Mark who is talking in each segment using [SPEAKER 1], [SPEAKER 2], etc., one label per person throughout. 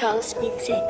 [SPEAKER 1] Charles Music.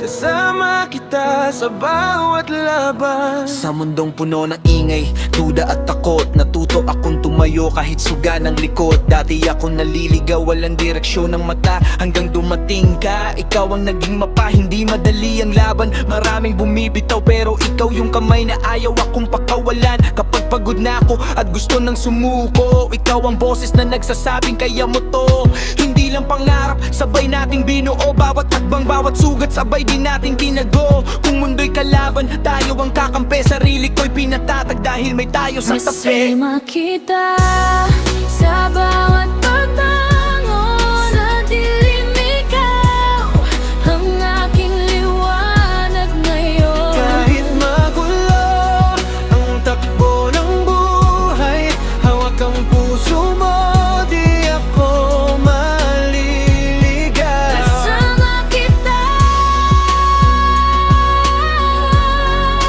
[SPEAKER 2] Kasama kita sa bawat laban. Sa mundong puno ng ingay, duda at takot, natuto akong tumayo kahit suga ng likod. Dati akong naliligaw, walang direksyon ng mata, hanggang dumating ka. Ikaw ang naging mapa, hindi madali ang laban. Maraming bumibitaw pero ikaw yung kamay na ayaw akong pakawalan. Kapag pagod na ako at gusto nang sumuko, ikaw ang boses na nagsasabing kaya mo to. Hindi lang pangarap, sabay nating binuo. Bawat hakbang, bawat sugat, sabay din nating tinago. Kung mundo'y kalaban, tayo ang kakampi. Sarili ko'y pinatatag dahil may tayo sa tabi.
[SPEAKER 3] Kasama kita sa bawat pagbangon. Sa dilim ikaw ang aking liwanag ngayon.
[SPEAKER 2] Kahit magulo ang takbo ng buhay, hawak ang puso mo, di ako maliligaw.
[SPEAKER 3] Kasama kita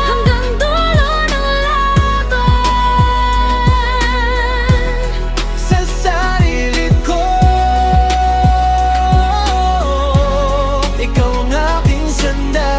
[SPEAKER 3] hanggang dulo ng laban.
[SPEAKER 2] Sa sarili ko, ikaw ang aking sandalan.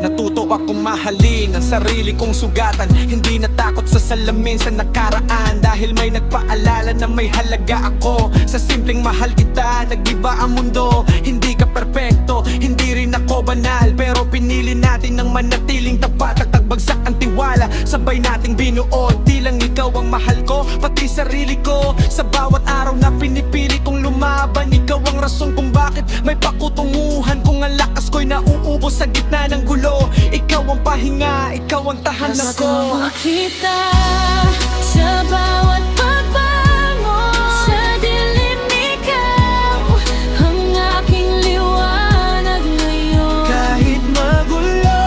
[SPEAKER 2] Natuto akong mahalin ang sarili kong sugatan. Hindi natakot sa salamin sa nakaraan, dahil may nagpaalala na may halaga ako. Sa simpleng mahal kita, nag-iba ang mundo. Hindi ka perpekto, hindi rin ako banal, pero pinili natin ng manatiling tapat at tagbagsak ang tiwala. Sabay nating binuo, di lang ikaw ang mahal ko, pati sarili ko. Sa bawat araw na pinipili kong lumaban, ikaw ang rason kung bakit may pakutunguhan. Kung ang lakas ko'y nauubos sa gitna ng gulo, ikaw ang pahinga, ikaw ang tahanan ko.
[SPEAKER 3] Kasama kita sa bawat pagbangon. Sa dilim ikaw ang aking liwanag ngayon.
[SPEAKER 2] Kahit magulo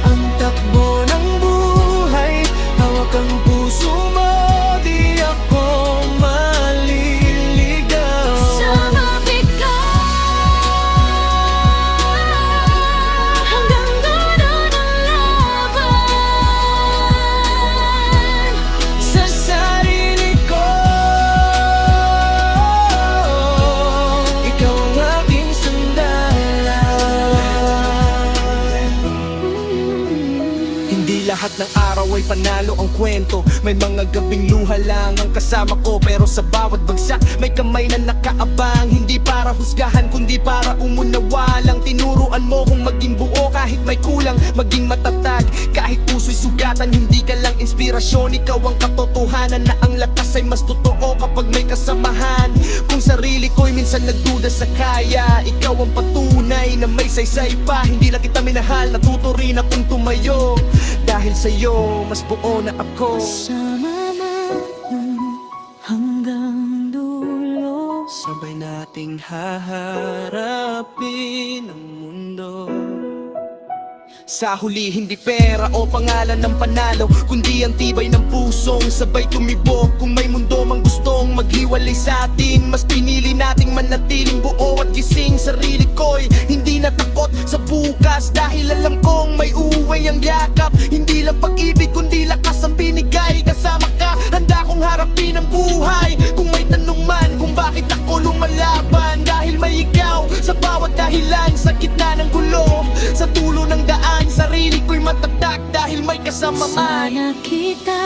[SPEAKER 2] ang takbo ng buhay, hawak ang puso mo, di ako maliligaw.
[SPEAKER 3] Kasama kita hanggang dulo ng laban.
[SPEAKER 2] Sa sarili ko, ikaw ang aking sandalan. Hindi lahat ng araw ay panalo ang kwento. May mga gabing luha lang ang kasama ko, pero sa bawat bagsak may kamay na nakaabang. Hindi para husgahan kundi para umunawa lang. Tinuruan mo kung maging buo kahit may kulang, maging matatag kahit puso'y sugatan. Hindi ka lang inspirasyon, ikaw ang katotohanan na ang lakas ay mas totoo kapag may kasamahan. Kung sarili ko'y minsan nagduda sa kaya, ikaw ang patunay na may saysay pa. Hindi lang kita minahal, natuto rin akong tumayo, dahil sa'yo mas buo na ako.
[SPEAKER 3] Kasama mo hanggang dulo.
[SPEAKER 2] Sabay nating haharapin ang mundo. Sa huli, hindi pera o pangalan ng panalo, kundi ang tibay ng pusong sabay tumibok. Kung may mundo mang gustong maghiwalay sa atin, mas pinili nating manatiling buo at gising. Sarili ko'y hindi natakot sa bukas, dahil alam kong may uway ang yakap. Hindi lang pag-ibig kundi lakas ang binigay. Kasama ka, handa kong harapin ang buhay. Kung may tanong man kung bakit ako lumalaban, dahil may ikaw sa bawat dahilan. Sa gitna ng gulo, sa dulo ng daan, sarili ko'y matatag dahil may kasama man.
[SPEAKER 3] Sana kita